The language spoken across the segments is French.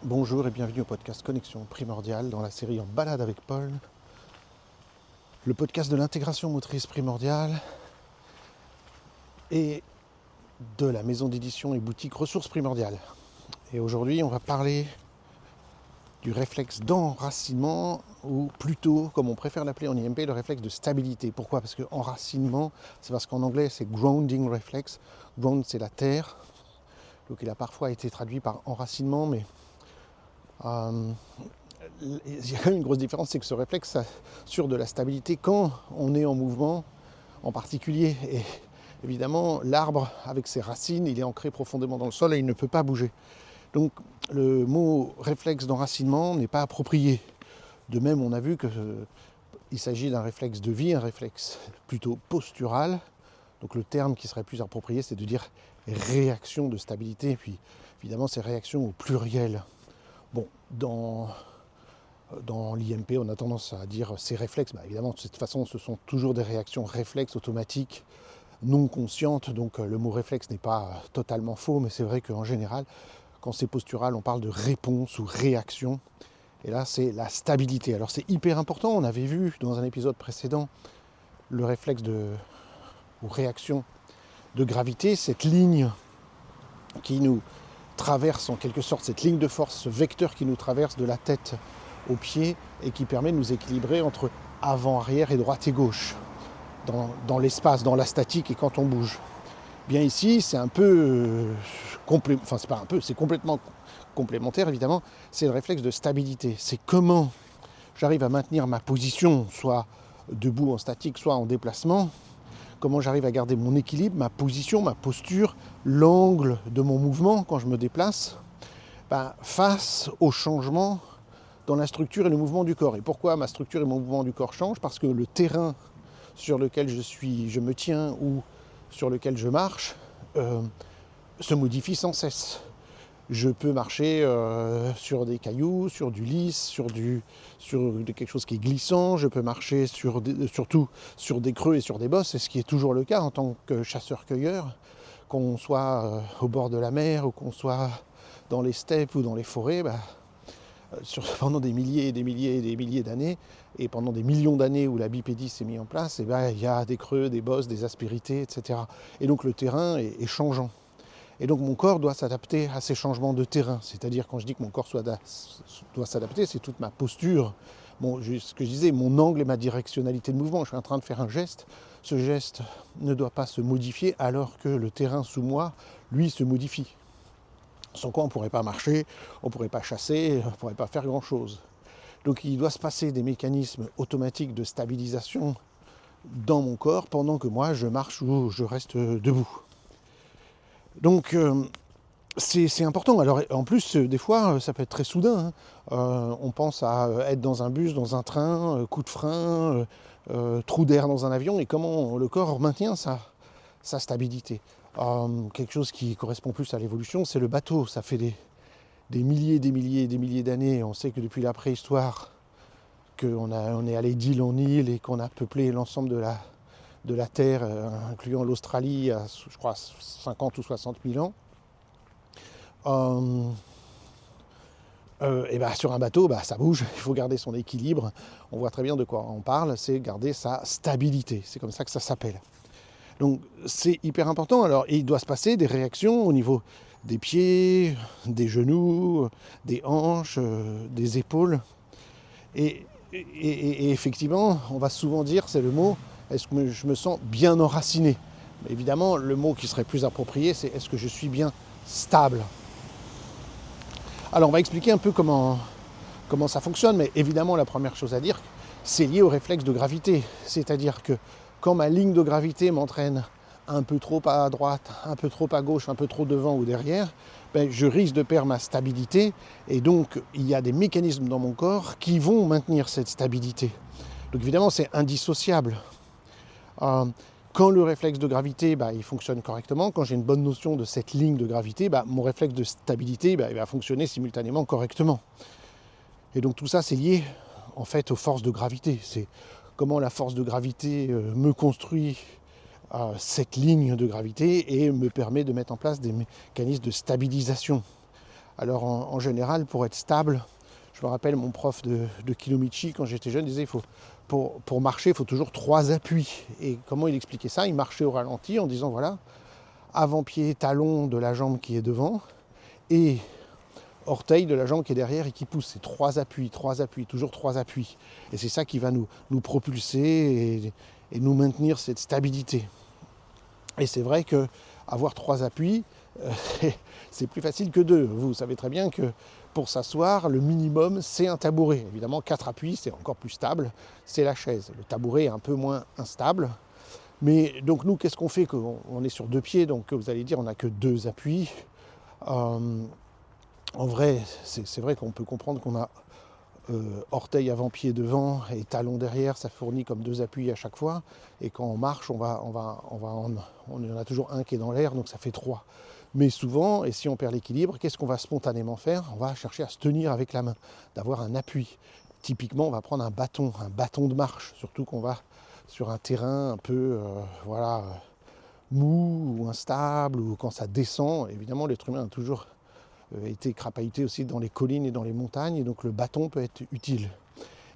Bonjour et bienvenue au podcast Connexion Primordiale dans la série En balade avec Paul, le podcast de l'intégration motrice primordiale et de la maison d'édition et boutique Ressources Primordiales. Et aujourd'hui, on va parler du réflexe d'enracinement, ou plutôt, comme on préfère l'appeler en IMP, le réflexe de stabilité. Pourquoi ? Parce que enracinement, c'est parce qu'en anglais, c'est grounding reflex. Ground, c'est la terre. Donc il a parfois été traduit par enracinement, mais il y a quand même une grosse différence, c'est que ce réflexe assure de la stabilité quand on est en mouvement en particulier. Et évidemment, l'arbre, avec ses racines, il est ancré profondément dans le sol et il ne peut pas bouger. Donc le mot réflexe d'enracinement n'est pas approprié. De même, on a vu qu'il s'agit d'un réflexe de vie, un réflexe plutôt postural. Donc le terme qui serait plus approprié, c'est de dire réaction de stabilité. Et puis évidemment, c'est réaction au pluriel. Bon, dans l'IMP, on a tendance à dire ces réflexes. Évidemment, de cette façon, ce sont toujours des réactions réflexes automatiques, non conscientes. Donc le mot réflexe n'est pas totalement faux, mais c'est vrai qu'en général, quand c'est postural, on parle de réponse ou réaction. Et là, c'est la stabilité. Alors c'est hyper important. On avait vu dans un épisode précédent le réflexe ou réaction de gravité, cette ligne qui nous traverse en quelque sorte, cette ligne de force, ce vecteur qui nous traverse de la tête aux pieds et qui permet de nous équilibrer entre avant, arrière et droite et gauche, dans l'espace, dans la statique et quand on bouge. Bien ici, c'est un peu c'est complètement complémentaire évidemment, c'est le réflexe de stabilité. C'est comment j'arrive à maintenir ma position, soit debout en statique, soit en déplacement, comment j'arrive à garder mon équilibre, ma position, ma posture, l'angle de mon mouvement quand je me déplace, face au changement dans la structure et le mouvement du corps. Et pourquoi ma structure et mon mouvement du corps changent ? Parce que le terrain sur lequel je me tiens ou sur lequel je marche se modifie sans cesse. Je peux marcher sur des cailloux, sur du lisse, sur quelque chose qui est glissant. Je peux marcher surtout sur des creux et sur des bosses. C'est ce qui est toujours le cas en tant que chasseur-cueilleur. Qu'on soit au bord de la mer ou qu'on soit dans les steppes ou dans les forêts, pendant des milliers et des milliers et des milliers d'années, et pendant des millions d'années où la bipédie s'est mise en place, il y a des creux, des bosses, des aspérités, etc. Et donc le terrain est changeant. Et donc mon corps doit s'adapter à ces changements de terrain. C'est-à-dire, quand je dis que mon corps doit s'adapter, c'est toute ma posture, ce que je disais, mon angle et ma directionnalité de mouvement. Je suis en train de faire un geste, ce geste ne doit pas se modifier alors que le terrain sous moi, lui, se modifie. Sans quoi on ne pourrait pas marcher, on ne pourrait pas chasser, on ne pourrait pas faire grand-chose. Donc il doit se passer des mécanismes automatiques de stabilisation dans mon corps pendant que moi je marche ou je reste debout. Donc c'est important. Alors en plus, des fois, ça peut être très soudain. On pense à être dans un bus, dans un train, coup de frein, trou d'air dans un avion, et comment le corps maintient sa stabilité. Quelque chose qui correspond plus à l'évolution, c'est le bateau. Ça fait des milliers, des milliers et des milliers d'années. On sait que depuis la préhistoire, on est allé d'île en île et qu'on a peuplé l'ensemble de la Terre, incluant l'Australie, à, je crois, 50 ou 60 000 ans. Sur un bateau, ça bouge, il faut garder son équilibre. On voit très bien de quoi on parle, c'est garder sa stabilité. C'est comme ça que ça s'appelle. Donc c'est hyper important. Alors il doit se passer des réactions au niveau des pieds, des genoux, des hanches, des épaules. Et effectivement, on va souvent dire, c'est le mot, est-ce que je me sens bien enraciné ? Mais évidemment, le mot qui serait plus approprié, c'est est-ce que je suis bien stable ? Alors on va expliquer un peu comment ça fonctionne, mais évidemment la première chose à dire, c'est lié au réflexe de gravité. C'est-à-dire que quand ma ligne de gravité m'entraîne un peu trop à droite, un peu trop à gauche, un peu trop devant ou derrière, je risque de perdre ma stabilité, et donc il y a des mécanismes dans mon corps qui vont maintenir cette stabilité. Donc évidemment c'est indissociable. Quand le réflexe de gravité il fonctionne correctement, quand j'ai une bonne notion de cette ligne de gravité, mon réflexe de stabilité il va fonctionner simultanément correctement. Et donc tout ça c'est lié en fait aux forces de gravité. C'est comment la force de gravité me construit cette ligne de gravité et me permet de mettre en place des mécanismes de stabilisation. Alors en général, pour être stable, je me rappelle mon prof de Kinomichi, quand j'étais jeune, disait pour marcher, il faut toujours 3 appuis. Et comment il expliquait ça? Il marchait au ralenti en disant voilà, avant-pied, talon de la jambe qui est devant et orteil de la jambe qui est derrière et qui pousse. C'est 3 appuis, toujours 3 appuis. Et c'est ça qui va nous propulser et nous maintenir cette stabilité. Et c'est vrai que avoir 3 appuis, c'est plus facile que 2. Vous savez très bien que pour s'asseoir, le minimum, c'est un tabouret. Évidemment, 4 appuis, c'est encore plus stable, c'est la chaise. Le tabouret est un peu moins instable. Mais donc nous, qu'est-ce qu'on fait? On est sur 2 pieds, donc vous allez dire on n'a que 2 appuis. En vrai, c'est vrai qu'on peut comprendre qu'on a orteil avant-pied devant et talon derrière, ça fournit comme 2 appuis à chaque fois. Et quand on marche, on en a toujours un qui est dans l'air, donc ça fait 3. Mais souvent, et si on perd l'équilibre, qu'est-ce qu'on va spontanément faire? On va chercher à se tenir avec la main, d'avoir un appui. Typiquement, on va prendre un bâton de marche, surtout qu'on va sur un terrain un peu mou ou instable, ou quand ça descend. Évidemment, l'être humain a toujours été crapahuté aussi dans les collines et dans les montagnes, et donc le bâton peut être utile.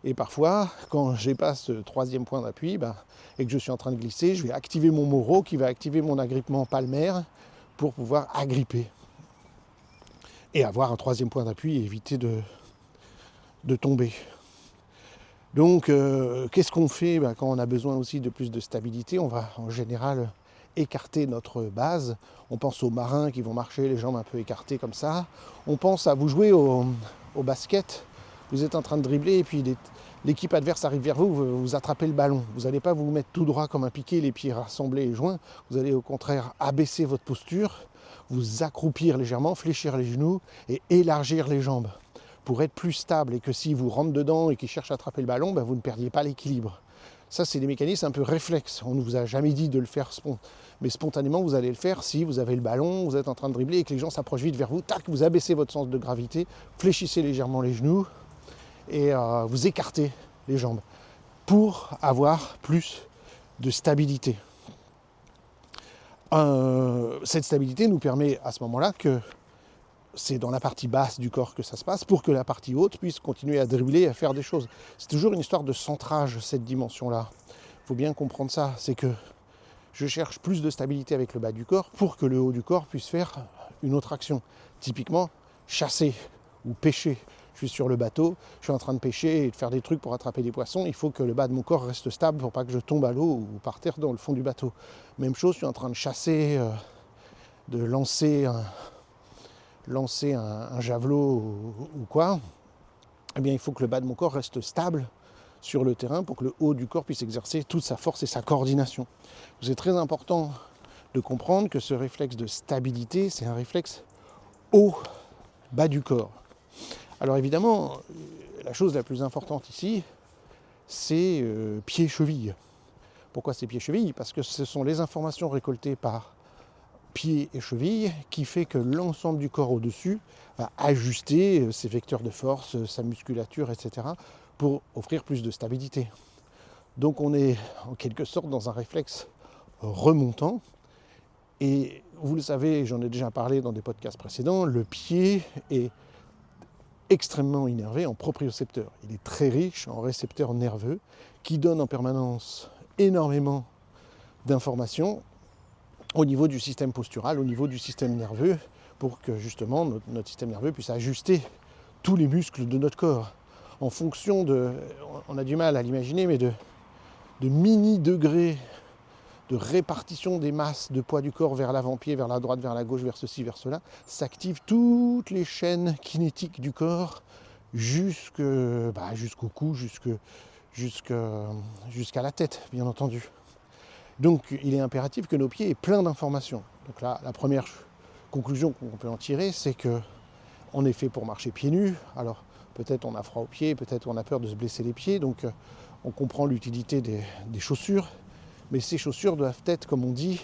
Et parfois, quand j'ai pas ce 3e point d'appui, et que je suis en train de glisser, je vais activer mon moro qui va activer mon agrippement palmaire pour pouvoir agripper. Et avoir un 3e point d'appui et éviter de tomber. Donc, qu'est-ce qu'on fait quand on a besoin aussi de plus de stabilité? On va en général écarter notre base. On pense aux marins qui vont marcher les jambes un peu écartées comme ça. On pense à vous jouer au basket. Vous êtes en train de dribbler et puis l'équipe adverse arrive vers vous, vous attrapez le ballon. Vous n'allez pas vous mettre tout droit comme un piqué, les pieds rassemblés et joints. Vous allez au contraire abaisser votre posture, vous accroupir légèrement, fléchir les genoux et élargir les jambes pour être plus stable, et que si vous rentrez dedans et qu'il cherche à attraper le ballon, vous ne perdiez pas l'équilibre. Ça, c'est des mécanismes un peu réflexes. On ne vous a jamais dit de le faire, mais spontanément, vous allez le faire si vous avez le ballon, vous êtes en train de dribbler et que les gens s'approchent vite vers vous. Tac, vous abaissez votre sens de gravité, fléchissez légèrement les genoux et vous écartez les jambes pour avoir plus de stabilité. Cette stabilité nous permet à ce moment-là que c'est dans la partie basse du corps que ça se passe, pour que la partie haute puisse continuer à dribbler et à faire des choses. C'est toujours une histoire de centrage, cette dimension-là. Il faut bien comprendre ça, c'est que je cherche plus de stabilité avec le bas du corps pour que le haut du corps puisse faire une autre action. Typiquement, chasser ou pêcher. Je suis sur le bateau, je suis en train de pêcher et de faire des trucs pour attraper des poissons. Il faut que le bas de mon corps reste stable pour pas que je tombe à l'eau ou par terre dans le fond du bateau. Même chose, je suis en train de chasser, de lancer un javelot ou quoi. Eh bien, il faut que le bas de mon corps reste stable sur le terrain pour que le haut du corps puisse exercer toute sa force et sa coordination. C'est très important de comprendre que ce réflexe de stabilité, c'est un réflexe haut, bas du corps. Alors évidemment, la chose la plus importante ici, c'est pied-cheville. Pourquoi c'est pied-cheville? Parce que ce sont les informations récoltées par pied et cheville qui fait que l'ensemble du corps au-dessus va ajuster ses vecteurs de force, sa musculature, etc. pour offrir plus de stabilité. Donc on est en quelque sorte dans un réflexe remontant. Et vous le savez, j'en ai déjà parlé dans des podcasts précédents, le pied est extrêmement innervé en propriocepteurs. Il est très riche en récepteurs nerveux qui donnent en permanence énormément d'informations au niveau du système postural, au niveau du système nerveux, pour que justement notre système nerveux puisse ajuster tous les muscles de notre corps en fonction de, on a du mal à l'imaginer, mais de mini-degrés de répartition des masses de poids du corps vers l'avant-pied, vers la droite, vers la gauche, vers ceci, vers cela, s'activent toutes les chaînes kinétiques du corps jusqu'au cou, jusqu'à la tête, bien entendu. Donc il est impératif que nos pieds aient plein d'informations. Donc là, la première conclusion qu'on peut en tirer, c'est qu'on est fait pour marcher pieds nus. Alors peut-être on a froid aux pieds, peut-être on a peur de se blesser les pieds, donc on comprend l'utilité des chaussures. Mais ces chaussures doivent être, comme on dit,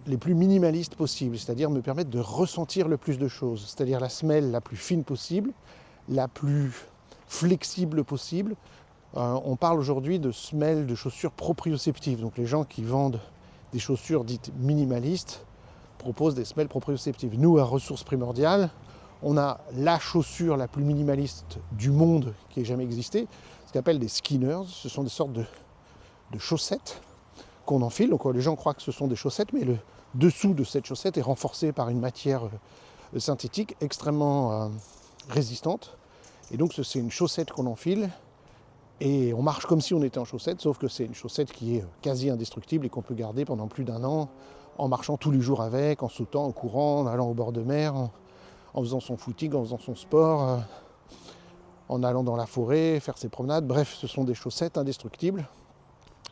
les plus minimalistes possibles, c'est-à-dire me permettre de ressentir le plus de choses, c'est-à-dire la semelle la plus fine possible, la plus flexible possible. On parle aujourd'hui de semelles de chaussures proprioceptives. Donc les gens qui vendent des chaussures dites minimalistes proposent des semelles proprioceptives. Nous, à Ressources Primordiales, On a la chaussure la plus minimaliste du monde qui ait jamais existé, ce qu'on appelle des skinners. Ce sont des sortes de chaussettes qu'on enfile. Donc les gens croient que ce sont des chaussettes, mais le dessous de cette chaussette est renforcé par une matière synthétique extrêmement résistante. Et donc c'est une chaussette qu'on enfile et on marche comme si on était en chaussette, sauf que c'est une chaussette qui est quasi indestructible et qu'on peut garder pendant plus d'1 an en marchant tous les jours avec, en sautant, en courant, en allant au bord de mer, en faisant son footing, en faisant son sport, en allant dans la forêt, faire ses promenades. Bref, ce sont des chaussettes indestructibles,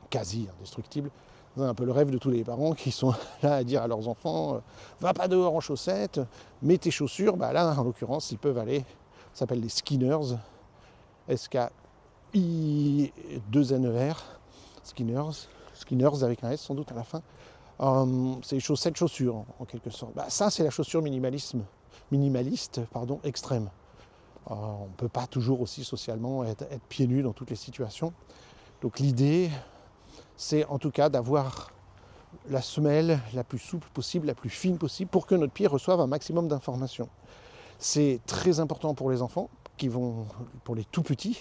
quasi indestructibles. C'est un peu le rêve de tous les parents qui sont là à dire à leurs enfants va pas dehors en chaussettes, mets tes chaussures. Bah là, en l'occurrence, ils peuvent aller. Ça s'appelle des skinners, S-K-I-2-N-E-R, skinners avec un S sans doute à la fin. C'est les chaussettes chaussures en quelque sorte. Bah, ça, c'est la chaussure minimaliste extrême. On ne peut pas toujours aussi socialement être pieds nus dans toutes les situations. Donc l'idée, c'est en tout cas d'avoir la semelle la plus souple possible, la plus fine possible, pour que notre pied reçoive un maximum d'informations. C'est très important pour les enfants, pour les tout petits,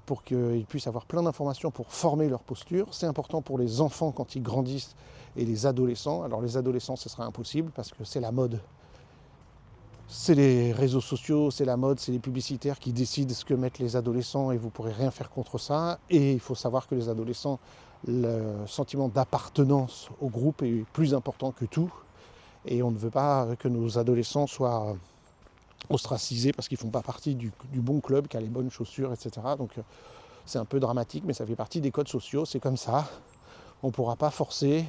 pour qu'ils puissent avoir plein d'informations pour former leur posture. C'est important pour les enfants quand ils grandissent et les adolescents. Alors les adolescents, ce sera impossible parce que c'est la mode. C'est les réseaux sociaux, c'est la mode, c'est les publicitaires qui décident ce que mettent les adolescents et vous ne pourrez rien faire contre ça. Et il faut savoir que les adolescents, le sentiment d'appartenance au groupe est plus important que tout. Et on ne veut pas que nos adolescents soient ostracisés parce qu'ils ne font pas partie du bon club, qui a les bonnes chaussures, etc. Donc c'est un peu dramatique, mais ça fait partie des codes sociaux, c'est comme ça. On ne pourra pas forcer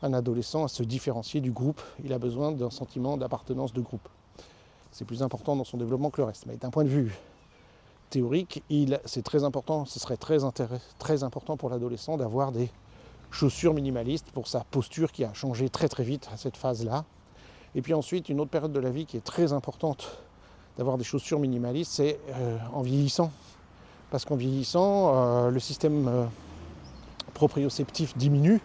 un adolescent à se différencier du groupe. Il a besoin d'un sentiment d'appartenance de groupe. C'est plus important dans son développement que le reste. Mais d'un point de vue théorique, c'est très important, ce serait très important pour l'adolescent d'avoir des chaussures minimalistes pour sa posture qui a changé très très vite à cette phase-là. Et puis ensuite, une autre période de la vie qui est très importante d'avoir des chaussures minimalistes, c'est en vieillissant. Parce qu'en vieillissant, le système proprioceptif diminue.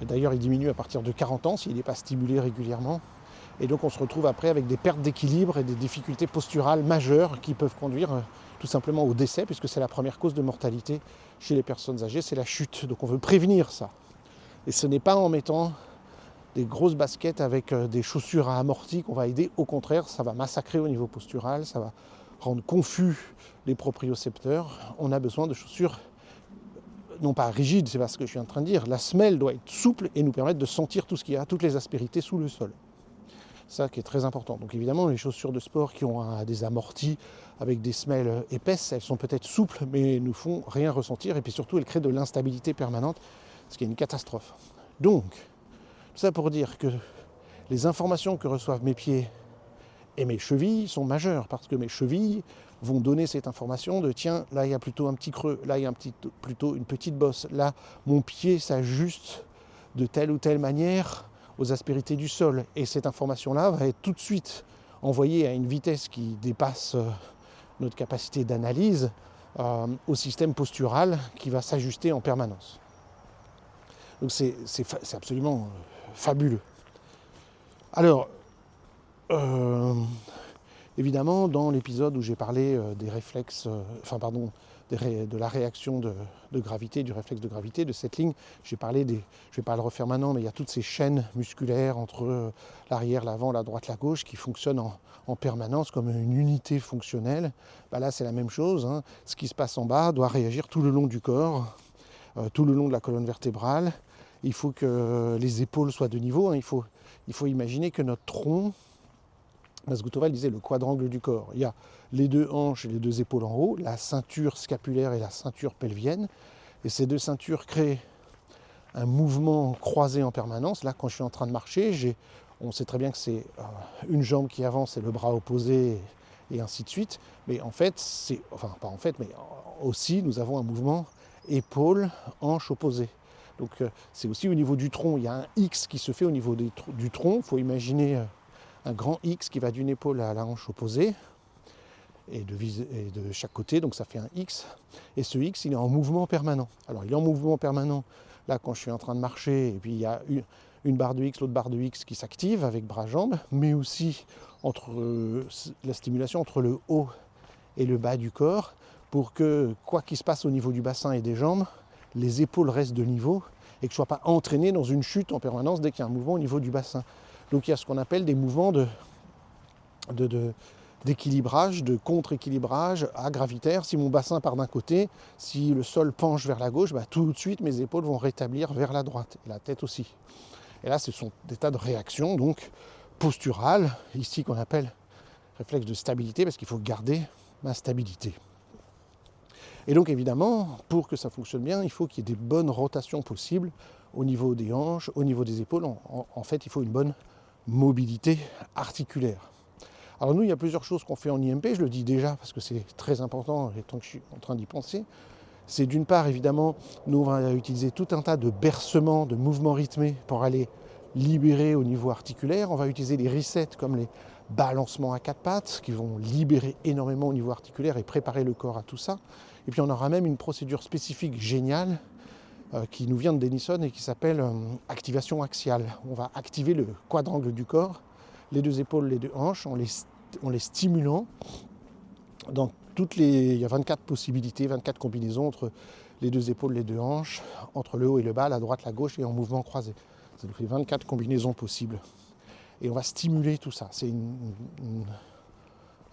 D'ailleurs, il diminue à partir de 40 ans s'il n'est pas stimulé régulièrement. Et donc on se retrouve après avec des pertes d'équilibre et des difficultés posturales majeures qui peuvent conduire tout simplement au décès, puisque c'est la première cause de mortalité chez les personnes âgées, c'est la chute. Donc on veut prévenir ça. Et ce n'est pas en mettant des grosses baskets avec des chaussures à amorti qu'on va aider. Au contraire, ça va massacrer au niveau postural, ça va rendre confus les propriocepteurs. On a besoin de chaussures non pas rigides, c'est pas ce que je suis en train de dire. La semelle doit être souple et nous permettre de sentir tout ce qu'il y a, toutes les aspérités sous le sol. Ça qui est très important. Donc évidemment, les chaussures de sport qui ont des amortis avec des semelles épaisses, elles sont peut-être souples, mais ne font rien ressentir. Et puis surtout, elles créent de l'instabilité permanente, ce qui est une catastrophe. Donc, tout ça pour dire que les informations que reçoivent mes pieds et mes chevilles sont majeures, parce que mes chevilles vont donner cette information de tiens, là il y a plutôt un petit creux, là il y a plutôt une petite bosse, là mon pied s'ajuste de telle ou telle manière aux aspérités du sol. Et cette information-là va être tout de suite envoyée à une vitesse qui dépasse notre capacité d'analyse au système postural qui va s'ajuster en permanence. Donc c'est absolument fabuleux. Alors, évidemment, dans l'épisode où j'ai parlé des réflexes, de la réaction de gravité, du réflexe de gravité, de cette ligne, je ne vais pas le refaire maintenant, mais il y a toutes ces chaînes musculaires entre l'arrière, l'avant, la droite, la gauche qui fonctionnent en permanence comme une unité fonctionnelle. Bah là, c'est la même chose. Hein. Ce qui se passe en bas doit réagir tout le long du corps, tout le long de la colonne vertébrale. Il faut que les épaules soient de niveau. Hein. Il faut imaginer que notre tronc, Masgoutowal disait le quadrangle du corps. Il y a les deux hanches et les deux épaules en haut, la ceinture scapulaire et la ceinture pelvienne. Et ces deux ceintures créent un mouvement croisé en permanence. Là, quand je suis en train de marcher, on sait très bien que c'est une jambe qui avance et le bras opposé et ainsi de suite. Mais en fait, mais aussi, nous avons un mouvement épaule-hanche opposée. Donc c'est aussi au niveau du tronc. Il y a un X qui se fait au niveau du tronc. Il faut imaginer un grand X qui va d'une épaule à la hanche opposée et de chaque côté, donc ça fait un X. Et ce X, il est en mouvement permanent. Alors il est en mouvement permanent, là quand je suis en train de marcher, et puis il y a une barre de X, l'autre barre de X qui s'active avec bras-jambes, mais aussi entre la stimulation entre le haut et le bas du corps, pour que, quoi qu'il se passe au niveau du bassin et des jambes, les épaules restent de niveau et que je ne sois pas entraîné dans une chute en permanence dès qu'il y a un mouvement au niveau du bassin. Donc il y a ce qu'on appelle des mouvements d'équilibrage, de contre-équilibrage à gravitaire. Si mon bassin part d'un côté, si le sol penche vers la gauche, tout de suite mes épaules vont rétablir vers la droite, et la tête aussi. Et là, ce sont des tas de réactions donc posturales, ici qu'on appelle réflexe de stabilité, parce qu'il faut garder ma stabilité. Et donc évidemment, pour que ça fonctionne bien, il faut qu'il y ait des bonnes rotations possibles au niveau des hanches, au niveau des épaules. En fait, il faut une bonne mobilité articulaire. Alors nous, il y a plusieurs choses qu'on fait en IMP, je le dis déjà parce que c'est très important et tant que je suis en train d'y penser. C'est d'une part, évidemment, nous on va utiliser tout un tas de bercements, de mouvements rythmés pour aller libérer au niveau articulaire. On va utiliser les resets comme les balancements à quatre pattes qui vont libérer énormément au niveau articulaire et préparer le corps à tout ça. Et puis on aura même une procédure spécifique géniale qui nous vient de Denison et qui s'appelle activation axiale. On va activer le quadrangle du corps, les deux épaules, les deux hanches, en les stimulant dans il y a 24 possibilités, 24 combinaisons entre les deux épaules, les deux hanches, entre le haut et le bas, la droite, la gauche et en mouvement croisé. Ça nous fait 24 combinaisons possibles. Et on va stimuler tout ça. C'est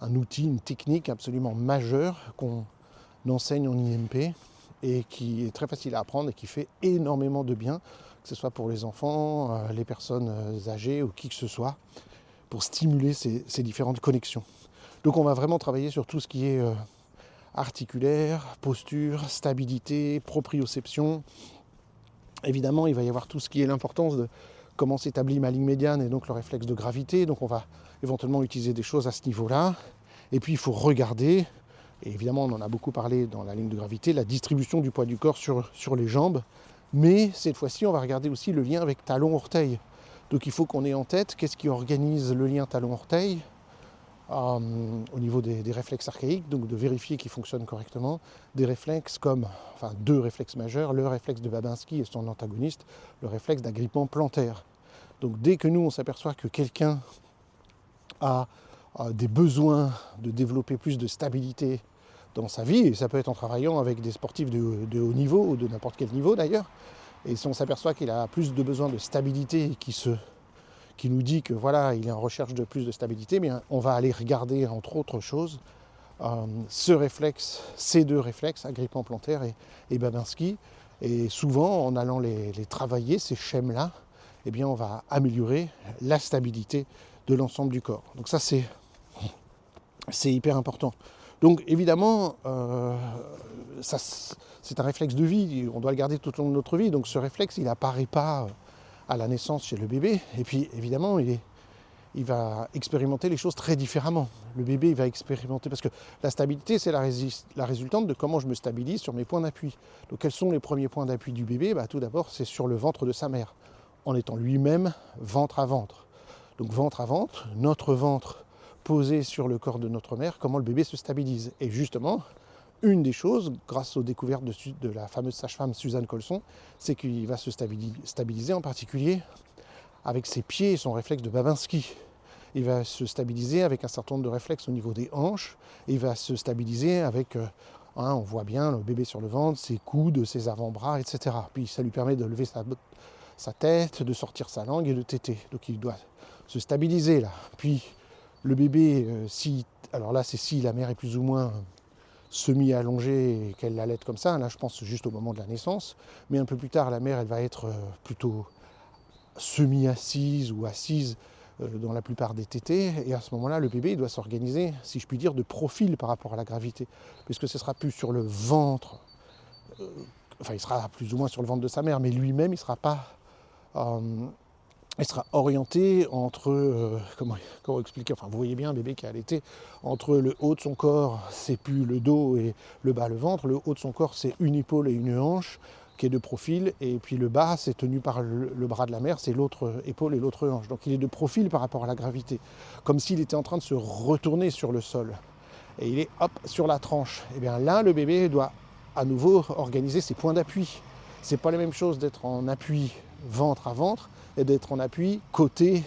un outil, une technique absolument majeure qu'on enseigne en IMP et qui est très facile à apprendre et qui fait énormément de bien, que ce soit pour les enfants, les personnes âgées ou qui que ce soit, pour stimuler ces différentes connexions. Donc on va vraiment travailler sur tout ce qui est articulaire, posture, stabilité, proprioception. Évidemment, il va y avoir tout ce qui est l'importance de comment s'établit ma ligne médiane et donc le réflexe de gravité. Donc on va éventuellement utiliser des choses à ce niveau-là. Et puis il faut regarder, et évidemment on en a beaucoup parlé dans la ligne de gravité, la distribution du poids du corps sur les jambes. Mais cette fois-ci, on va regarder aussi le lien avec talon-orteil. Donc il faut qu'on ait en tête qu'est-ce qui organise le lien talon-orteil au niveau des réflexes archaïques, donc de vérifier qu'ils fonctionnent correctement. Des réflexes comme, deux réflexes majeurs, le réflexe de Babinski et son antagoniste, le réflexe d'agrippement plantaire. Donc dès que nous on s'aperçoit que quelqu'un a des besoins de développer plus de stabilité dans sa vie, et ça peut être en travaillant avec des sportifs de haut niveau, ou de n'importe quel niveau d'ailleurs, et si on s'aperçoit qu'il a plus de besoin de stabilité et qui nous dit que voilà, il est en recherche de plus de stabilité, bien, on va aller regarder, entre autres choses, ces deux réflexes, agrippement plantaire et Babinski. Et souvent, en allant les travailler, ces schèmes-là, eh bien, on va améliorer la stabilité de l'ensemble du corps. Donc ça, c'est hyper important. Donc évidemment, c'est un réflexe de vie, on doit le garder tout au long de notre vie. Donc ce réflexe, il n'apparaît pas à la naissance chez le bébé. Et puis évidemment, il va expérimenter les choses très différemment. Le bébé, il va expérimenter, parce que la stabilité, c'est la résultante de comment je me stabilise sur mes points d'appui. Donc quels sont les premiers points d'appui du bébé ? Tout d'abord, c'est sur le ventre de sa mère, en étant lui-même ventre à ventre. Donc ventre à ventre, notre ventre posé sur le corps de notre mère, comment le bébé se stabilise. Et justement, une des choses, grâce aux découvertes de la fameuse sage-femme Suzanne Colson, c'est qu'il va se stabiliser en particulier avec ses pieds et son réflexe de Babinski. Il va se stabiliser avec un certain nombre de réflexes au niveau des hanches, et il va se stabiliser avec, on voit bien le bébé sur le ventre, ses coudes, ses avant-bras, etc. Puis ça lui permet de lever sa tête, de sortir sa langue et de téter. Donc il doit se stabiliser là. Puis le bébé, si la mère est plus ou moins semi-allongée et qu'elle l'allaite comme ça, là je pense juste au moment de la naissance, mais un peu plus tard la mère elle va être plutôt semi-assise ou assise dans la plupart des tétés, et à ce moment-là le bébé il doit s'organiser, si je puis dire, de profil par rapport à la gravité, puisque ce sera plus sur le ventre, il sera plus ou moins sur le ventre de sa mère, mais lui-même il sera pas... il sera orienté entre, comment expliquer, vous voyez bien un bébé qui est allaité, entre le haut de son corps, c'est plus le dos et le bas le ventre, le haut de son corps c'est une épaule et une hanche qui est de profil, et puis le bas c'est tenu par le bras de la mère, c'est l'autre épaule et l'autre hanche. Donc il est de profil par rapport à la gravité, comme s'il était en train de se retourner sur le sol. Et il est sur la tranche. Et bien là le bébé doit à nouveau organiser ses points d'appui. C'est pas la même chose d'être en appui ventre à ventre et d'être en appui côté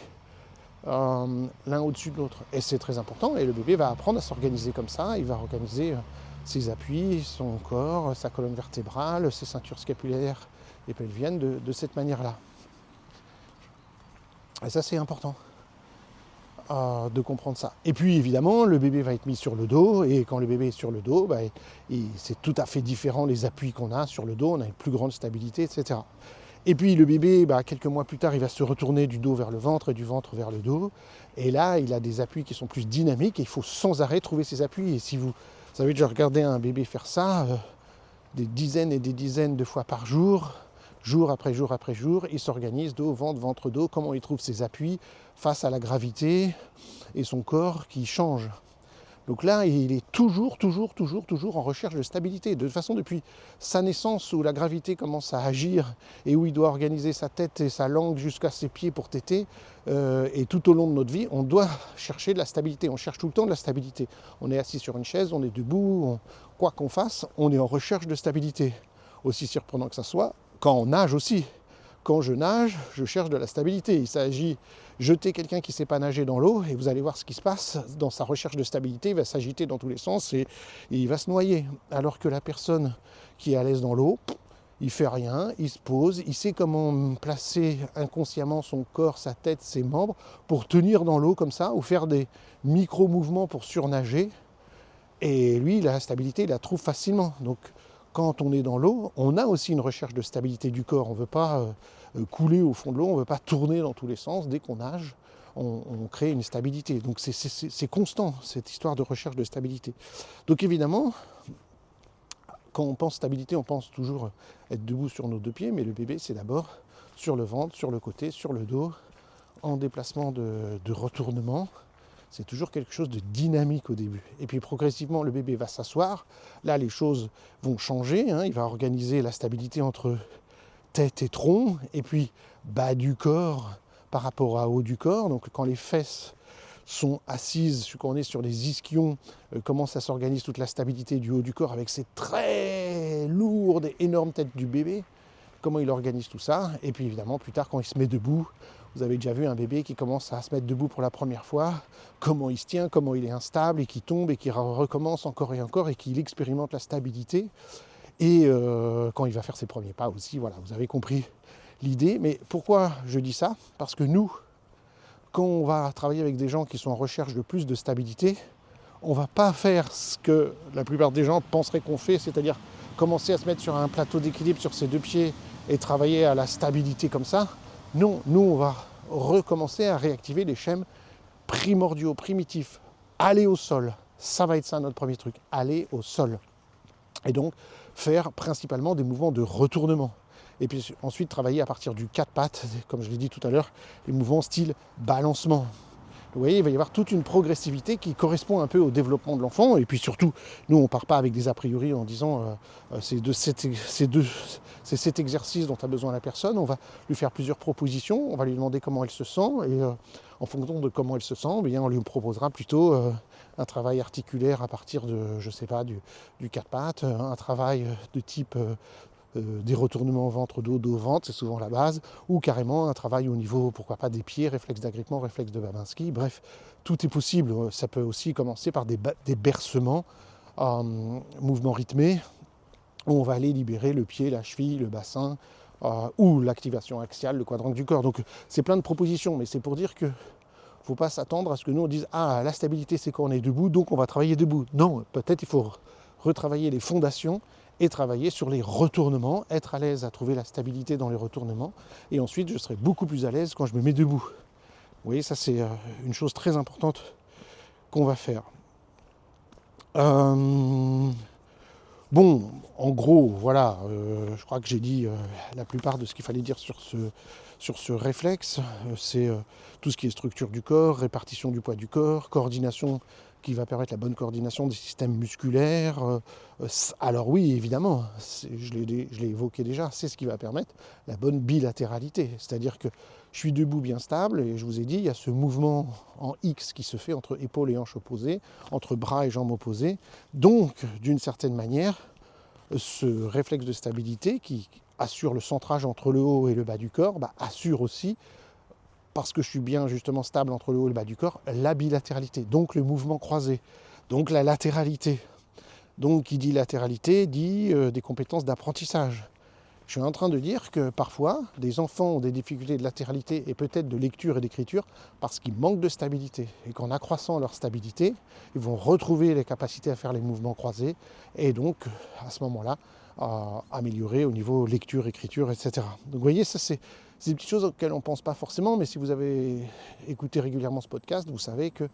l'un au-dessus de l'autre. Et c'est très important, et le bébé va apprendre à s'organiser comme ça, il va organiser ses appuis, son corps, sa colonne vertébrale, ses ceintures scapulaires et pelviennes de cette manière-là. Et ça, c'est important de comprendre ça. Et puis évidemment, le bébé va être mis sur le dos, et quand le bébé est sur le dos, c'est tout à fait différent les appuis qu'on a sur le dos, on a une plus grande stabilité, etc. Et puis le bébé, quelques mois plus tard, il va se retourner du dos vers le ventre et du ventre vers le dos. Et là, il a des appuis qui sont plus dynamiques, et il faut sans arrêt trouver ses appuis. Et si vous avez déjà regardé un bébé faire ça, des dizaines et des dizaines de fois par jour, jour après jour après jour, il s'organise dos, ventre, ventre, dos, comment il trouve ses appuis face à la gravité et son corps qui change. Donc là, il est toujours en recherche de stabilité. De toute façon, depuis sa naissance, où la gravité commence à agir et où il doit organiser sa tête et sa langue jusqu'à ses pieds pour téter, et tout au long de notre vie, on doit chercher de la stabilité. On cherche tout le temps de la stabilité. On est assis sur une chaise, on est debout, quoi qu'on fasse, on est en recherche de stabilité. Aussi surprenant que ça soit, quand on nage aussi. Quand je nage, je cherche de la stabilité. Il s'agit de jeter quelqu'un qui ne sait pas nager dans l'eau, et vous allez voir ce qui se passe dans sa recherche de stabilité. Il va s'agiter dans tous les sens et il va se noyer. Alors que la personne qui est à l'aise dans l'eau, il ne fait rien, il se pose, il sait comment placer inconsciemment son corps, sa tête, ses membres pour tenir dans l'eau comme ça, ou faire des micro-mouvements pour surnager. Et lui, la stabilité, il la trouve facilement. Donc, quand on est dans l'eau, on a aussi une recherche de stabilité du corps. On ne veut pas couler au fond de l'eau, on ne veut pas tourner dans tous les sens. Dès qu'on nage, on crée une stabilité. Donc c'est constant, cette histoire de recherche de stabilité. Donc évidemment, quand on pense stabilité, on pense toujours être debout sur nos deux pieds, mais le bébé, c'est d'abord sur le ventre, sur le côté, sur le dos, en déplacement de retournement. C'est toujours quelque chose de dynamique au début. Et puis progressivement, le bébé va s'asseoir. Là, les choses vont changer. Il va organiser la stabilité entre tête et tronc, et puis bas du corps par rapport à haut du corps. Donc quand les fesses sont assises, quand on est sur les ischions, comment ça s'organise toute la stabilité du haut du corps avec ces très lourdes et énormes têtes du bébé. Comment il organise tout ça. Et puis évidemment, plus tard, quand il se met debout, vous avez déjà vu un bébé qui commence à se mettre debout pour la première fois, comment il se tient, comment il est instable, et qui tombe, et qui recommence encore et encore, et qu'il expérimente la stabilité. Et quand il va faire ses premiers pas aussi, voilà, vous avez compris l'idée. Mais pourquoi je dis ça? Parce que nous, quand on va travailler avec des gens qui sont en recherche de plus de stabilité, on ne va pas faire ce que la plupart des gens penseraient qu'on fait, c'est-à-dire commencer à se mettre sur un plateau d'équilibre sur ses deux pieds et travailler à la stabilité comme ça. Non, nous, on va recommencer à réactiver les schèmes primordiaux, primitifs. Aller au sol, ça va être ça notre premier truc, aller au sol. Et donc, faire principalement des mouvements de retournement. Et puis ensuite, travailler à partir du quatre pattes, comme je l'ai dit tout à l'heure, les mouvements style balancement. Vous voyez, il va y avoir toute une progressivité qui correspond un peu au développement de l'enfant. Et puis surtout, nous, on ne part pas avec des a priori en disant c'est cet exercice dont a besoin la personne. On va lui faire plusieurs propositions, on va lui demander comment elle se sent. Et en fonction de comment elle se sent, on lui proposera plutôt un travail articulaire à partir de, je sais pas, du quatre pattes, un travail de type des retournements ventre-dos, dos-ventre, c'est souvent la base, ou carrément un travail au niveau, pourquoi pas, des pieds, réflexe d'agrippement, réflexe de Babinski, bref, tout est possible. Ça peut aussi commencer par des bercements, mouvements rythmés, où on va aller libérer le pied, la cheville, le bassin, ou l'activation axiale, le quadrangle du corps. Donc c'est plein de propositions, mais c'est pour dire que faut pas s'attendre à ce que nous on dise « Ah, la stabilité c'est quand on est debout, donc on va travailler debout ». Non, peut-être il faut retravailler les fondations et travailler sur les retournements, être à l'aise à trouver la stabilité dans les retournements, et ensuite je serai beaucoup plus à l'aise quand je me mets debout. Vous voyez, ça c'est une chose très importante qu'on va faire. Bon, en gros, voilà, je crois que j'ai dit la plupart de ce qu'il fallait dire sur ce réflexe. C'est tout ce qui est structure du corps, répartition du poids du corps, coordination qui va permettre la bonne coordination des systèmes musculaires. Alors oui, évidemment, je l'ai évoqué déjà, c'est ce qui va permettre la bonne bilatéralité. C'est-à-dire que je suis debout bien stable, et je vous ai dit, il y a ce mouvement en X qui se fait entre épaules et hanches opposées, entre bras et jambes opposées. Donc, d'une certaine manière, ce réflexe de stabilité qui assure le centrage entre le haut et le bas du corps, assure aussi parce que je suis bien justement stable entre le haut et le bas du corps, la bilatéralité, donc le mouvement croisé, donc la latéralité. Donc qui dit latéralité dit des compétences d'apprentissage. Je suis en train de dire que parfois, des enfants ont des difficultés de latéralité et peut-être de lecture et d'écriture parce qu'ils manquent de stabilité. Et qu'en accroissant leur stabilité, ils vont retrouver les capacités à faire les mouvements croisés et donc, à ce moment-là, améliorer au niveau lecture, écriture, etc. Donc vous voyez, ça c'est des petites choses auxquelles on ne pense pas forcément, mais si vous avez écouté régulièrement ce podcast, vous savez que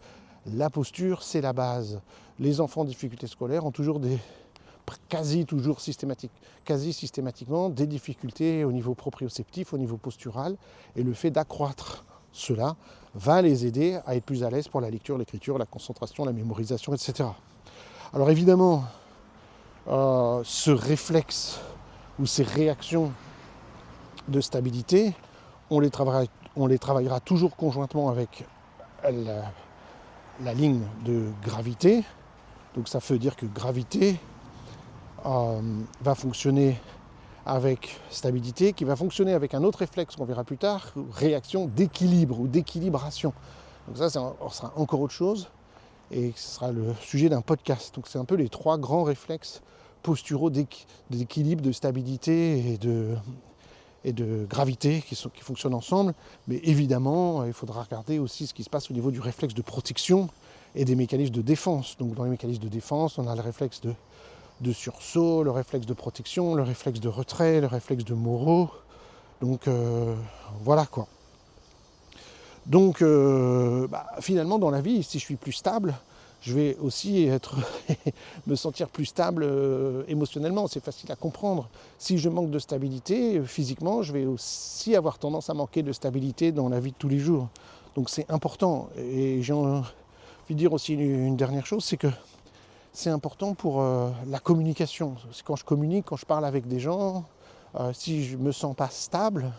la posture, c'est la base. Les enfants en difficulté scolaire ont toujours quasi systématiquement des difficultés au niveau proprioceptif, au niveau postural, et le fait d'accroître cela va les aider à être plus à l'aise pour la lecture, l'écriture, la concentration, la mémorisation, etc. Alors évidemment, ce réflexe ou ces réactions de stabilité, on les travaillera toujours conjointement avec la ligne de gravité. Donc ça veut dire que gravité va fonctionner avec stabilité, qui va fonctionner avec un autre réflexe qu'on verra plus tard, réaction d'équilibre ou d'équilibration. Donc ça sera encore autre chose et ce sera le sujet d'un podcast. Donc c'est un peu les trois grands réflexes posturaux d'équilibre, de stabilité et de gravité qui fonctionnent ensemble. Mais évidemment, il faudra regarder aussi ce qui se passe au niveau du réflexe de protection et des mécanismes de défense. Donc dans les mécanismes de défense, on a le réflexe de sursaut, le réflexe de protection, le réflexe de retrait, le réflexe de Moro. Donc voilà quoi. Donc finalement dans la vie, si je suis plus stable, je vais aussi me sentir plus stable émotionnellement. C'est facile à comprendre. Si je manque de stabilité physiquement, je vais aussi avoir tendance à manquer de stabilité dans la vie de tous les jours. Donc c'est important. Et j'ai envie de dire aussi une dernière chose, c'est que c'est important pour la communication. Quand je communique, quand je parle avec des gens, si je ne me sens pas stable,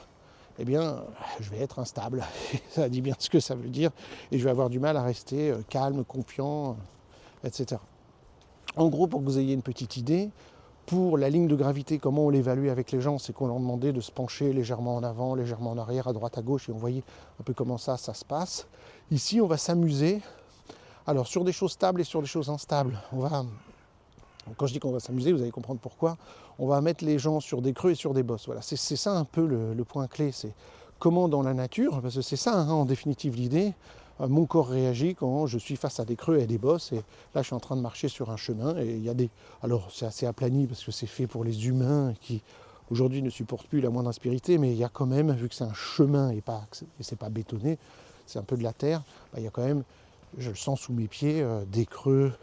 eh bien, je vais être instable. Ça dit bien ce que ça veut dire. Et je vais avoir du mal à rester calme, confiant, etc. En gros, pour que vous ayez une petite idée, pour la ligne de gravité, comment on l'évalue avec les gens, c'est qu'on leur demandait de se pencher légèrement en avant, légèrement en arrière, à droite, à gauche, et on voyait un peu comment ça se passe. Ici, on va s'amuser. Alors, sur des choses stables et sur des choses instables, quand je dis qu'on va s'amuser, vous allez comprendre pourquoi. On va mettre les gens sur des creux et sur des bosses. Voilà, c'est ça un peu le point clé. C'est comment dans la nature, parce que c'est ça en définitive l'idée, mon corps réagit quand je suis face à des creux et à des bosses. Et là, je suis en train de marcher sur un chemin et il y a des... Alors, c'est assez aplani parce que c'est fait pour les humains qui, aujourd'hui, ne supportent plus la moindre aspérité, mais il y a quand même, vu que c'est un chemin et c'est pas bétonné, c'est un peu de la terre, il y a quand même, je le sens sous mes pieds, des creux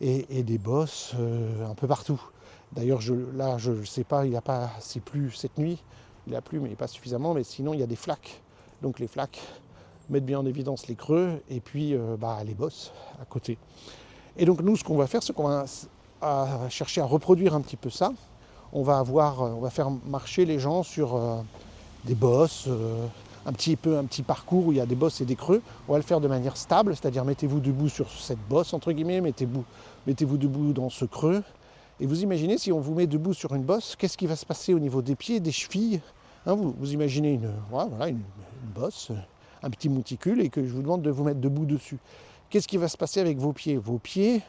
et des bosses un peu partout. D'ailleurs, je ne sais pas, c'est plus cette nuit, il a plu, mais pas suffisamment, mais sinon, il y a des flaques. Donc les flaques mettent bien en évidence les creux et puis les bosses à côté. Et donc nous, ce qu'on va faire, c'est qu'on va chercher à reproduire un petit peu ça. On va faire marcher les gens sur des bosses, un petit parcours où il y a des bosses et des creux. On va le faire de manière stable, c'est-à-dire mettez-vous debout sur cette bosse, entre guillemets, mettez-vous debout dans ce creux. Et vous imaginez, si on vous met debout sur une bosse, qu'est-ce qui va se passer au niveau des pieds, des chevilles, vous imaginez une bosse, un petit monticule, et que je vous demande de vous mettre debout dessus. Qu'est-ce qui va se passer avec vos pieds? Vos pieds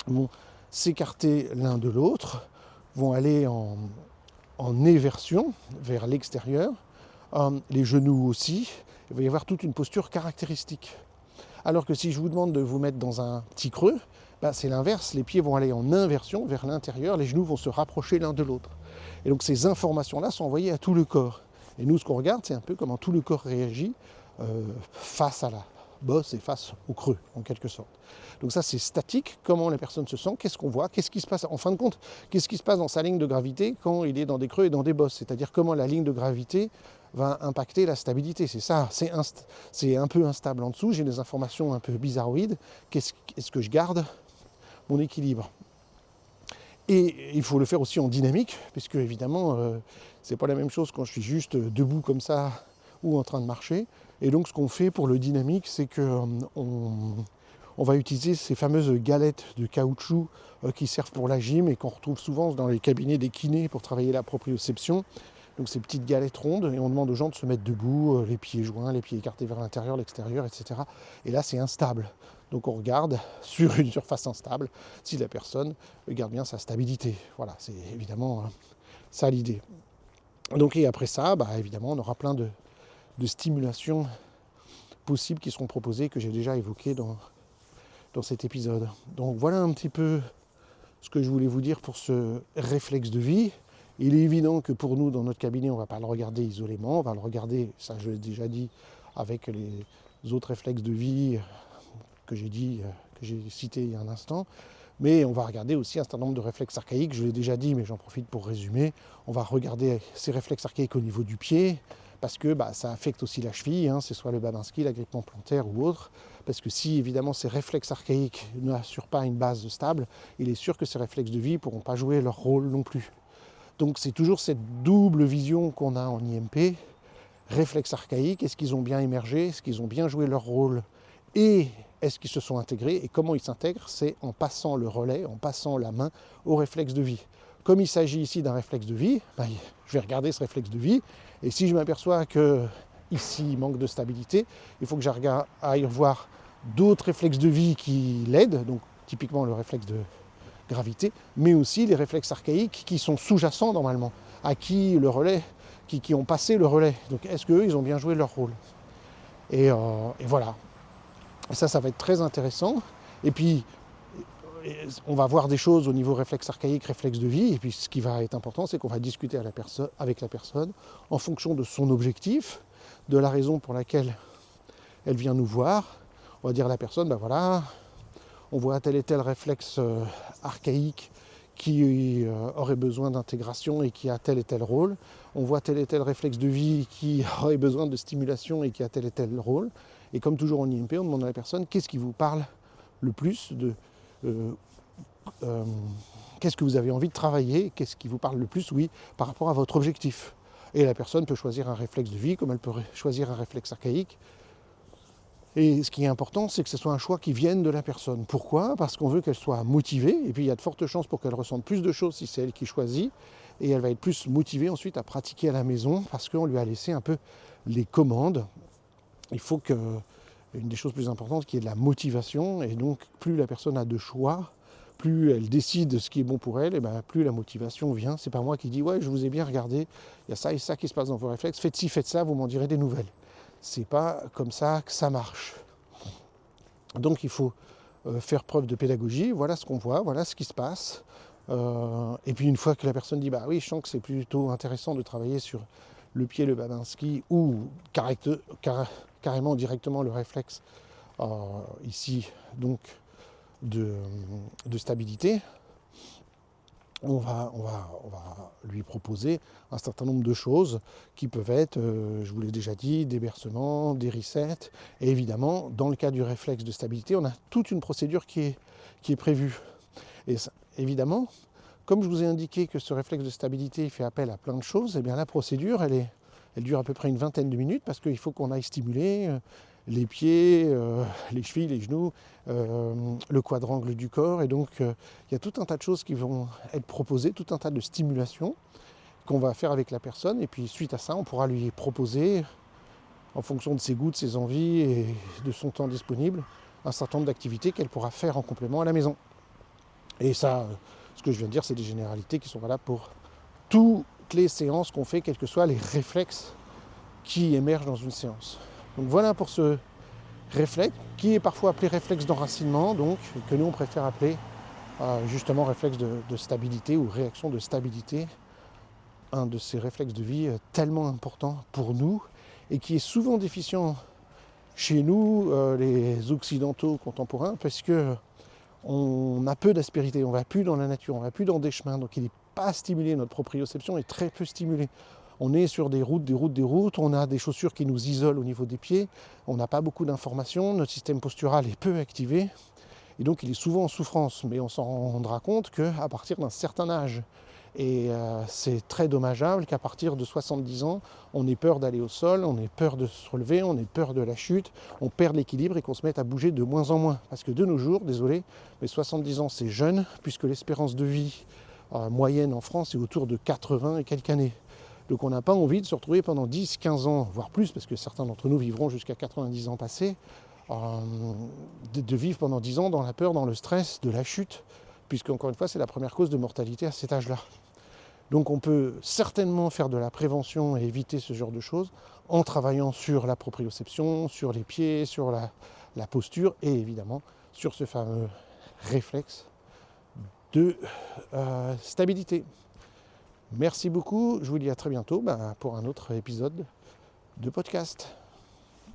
vont s'écarter l'un de l'autre, vont aller en éversion vers l'extérieur, les genoux aussi. Il va y avoir toute une posture caractéristique. Alors que si je vous demande de vous mettre dans un petit creux, c'est l'inverse, les pieds vont aller en inversion vers l'intérieur, les genoux vont se rapprocher l'un de l'autre. Et donc ces informations-là sont envoyées à tout le corps. Et nous, ce qu'on regarde, c'est un peu comment tout le corps réagit face à la bosse et face au creux, en quelque sorte. Donc ça, c'est statique, comment la personne se sent, qu'est-ce qu'on voit, qu'est-ce qui se passe, en fin de compte, qu'est-ce qui se passe dans sa ligne de gravité quand il est dans des creux et dans des bosses, c'est-à-dire comment la ligne de gravité va impacter la stabilité. C'est ça, c'est un peu instable en dessous, j'ai des informations un peu bizarroïdes, est-ce que je garde mon équilibre? Et il faut le faire aussi en dynamique, puisque évidemment, c'est pas la même chose quand je suis juste debout comme ça ou en train de marcher. Et donc ce qu'on fait pour le dynamique, c'est qu'on va utiliser ces fameuses galettes de caoutchouc qui servent pour la gym et qu'on retrouve souvent dans les cabinets des kinés pour travailler la proprioception. donc ces petites galettes rondes, et on demande aux gens de se mettre debout, les pieds joints, les pieds écartés vers l'intérieur, l'extérieur, etc. Et là, c'est instable. Donc on regarde sur une surface instable si la personne garde bien sa stabilité. Voilà, c'est évidemment ça l'idée. Donc et après ça, évidemment, on aura plein de stimulations possibles qui seront proposées, que j'ai déjà évoquées dans cet épisode. Donc voilà un petit peu ce que je voulais vous dire pour ce réflexe de vie. Il est évident que pour nous, dans notre cabinet, on ne va pas le regarder isolément, on va le regarder, ça je l'ai déjà dit, avec les autres réflexes de vie que j'ai cités il y a un instant. Mais on va regarder aussi un certain nombre de réflexes archaïques, je l'ai déjà dit, mais j'en profite pour résumer. On va regarder ces réflexes archaïques au niveau du pied, parce que ça affecte aussi la cheville, c'est soit le Babinski, l'agrippement plantaire ou autre. Parce que si évidemment ces réflexes archaïques n'assurent pas une base stable, il est sûr que ces réflexes de vie ne pourront pas jouer leur rôle non plus. Donc c'est toujours cette double vision qu'on a en IMP. Réflexes archaïques, est-ce qu'ils ont bien émergé, est-ce qu'ils ont bien joué leur rôle, et est-ce qu'ils se sont intégrés, et comment ils s'intègrent, c'est en passant le relais, en passant la main au réflexe de vie. Comme il s'agit ici d'un réflexe de vie, je vais regarder ce réflexe de vie, et si je m'aperçois que ici il manque de stabilité, il faut que j'aille voir d'autres réflexes de vie qui l'aident, donc typiquement le réflexe de gravité, mais aussi les réflexes archaïques qui sont sous-jacents normalement, à qui le relais, qui ont passé le relais. Donc est-ce qu'eux, ils ont bien joué leur rôle, et voilà. Et ça va être très intéressant. Et puis, on va voir des choses au niveau réflexe archaïque, réflexe de vie. Et puis, ce qui va être important, c'est qu'on va discuter avec la personne en fonction de son objectif, de la raison pour laquelle elle vient nous voir. On va dire à la personne, voilà, on voit tel et tel réflexe archaïque qui aurait besoin d'intégration et qui a tel et tel rôle. On voit tel et tel réflexe de vie qui aurait besoin de stimulation et qui a tel et tel rôle. Et comme toujours en IMP, on demande à la personne qu'est-ce qui vous parle le plus, qu'est-ce que vous avez envie de travailler, qu'est-ce qui vous parle le plus, par rapport à votre objectif. Et la personne peut choisir un réflexe de vie comme elle peut choisir un réflexe archaïque. Et ce qui est important, c'est que ce soit un choix qui vienne de la personne. Pourquoi ? Parce qu'on veut qu'elle soit motivée, et puis il y a de fortes chances pour qu'elle ressente plus de choses si c'est elle qui choisit, et elle va être plus motivée ensuite à pratiquer à la maison, parce qu'on lui a laissé un peu les commandes. Il faut une des choses plus importantes qui est de la motivation, et donc plus la personne a de choix, plus elle décide ce qui est bon pour elle, et plus la motivation vient. C'est pas moi qui dis ouais, je vous ai bien regardé, il y a ça et ça qui se passe dans vos réflexes, faites ci, faites ça, vous m'en direz des nouvelles. C'est pas comme ça que ça marche. Donc il faut faire preuve de pédagogie, voilà ce qu'on voit, voilà ce qui se passe. Et puis une fois que la personne dit oui, je sens que c'est plutôt intéressant de travailler sur le pied, le Babinski, ou carrément directement le réflexe ici donc de stabilité, on va lui proposer un certain nombre de choses qui peuvent être, je vous l'ai déjà dit, des bercements, des resets, et évidemment dans le cas du réflexe de stabilité, on a toute une procédure qui est prévue. Et ça, évidemment, comme je vous ai indiqué que ce réflexe de stabilité fait appel à plein de choses, et bien la procédure elle dure à peu près une vingtaine de minutes, parce qu'il faut qu'on aille stimuler les pieds, les chevilles, les genoux, le quadrangle du corps. Et donc il y a tout un tas de choses qui vont être proposées, tout un tas de stimulations qu'on va faire avec la personne. Et puis suite à ça, on pourra lui proposer, en fonction de ses goûts, de ses envies et de son temps disponible, un certain nombre d'activités qu'elle pourra faire en complément à la maison. Et ça, ce que je viens de dire, c'est des généralités qui sont valables pour toutes les séances qu'on fait, quels que soient les réflexes qui émergent dans une séance. Donc voilà pour ce réflexe, qui est parfois appelé réflexe d'enracinement, donc que nous on préfère appeler justement réflexe de stabilité ou réaction de stabilité, un de ces réflexes de vie tellement important pour nous et qui est souvent déficient chez nous, les occidentaux contemporains, parce que on a peu d'aspérité, on ne va plus dans la nature, on ne va plus dans des chemins, donc il n'est pas stimulé, notre proprioception est très peu stimulée. On est sur des routes, on a des chaussures qui nous isolent au niveau des pieds, on n'a pas beaucoup d'informations, notre système postural est peu activé, et donc il est souvent en souffrance, mais on s'en rendra compte qu'à partir d'un certain âge. Et c'est très dommageable qu'à partir de 70 ans, on ait peur d'aller au sol, on ait peur de se relever, on ait peur de la chute, on perd l'équilibre et qu'on se mette à bouger de moins en moins. Parce que de nos jours, désolé, mais 70 ans c'est jeune, puisque l'espérance de vie moyenne en France est autour de 80 et quelques années. Donc on n'a pas envie de se retrouver pendant 10, 15 ans, voire plus, parce que certains d'entre nous vivront jusqu'à 90 ans passés, de vivre pendant 10 ans dans la peur, dans le stress de la chute, puisque encore une fois c'est la première cause de mortalité à cet âge-là. Donc on peut certainement faire de la prévention et éviter ce genre de choses en travaillant sur la proprioception, sur les pieds, sur la posture et évidemment sur ce fameux réflexe de stabilité. Merci beaucoup, je vous dis à très bientôt pour un autre épisode de podcast.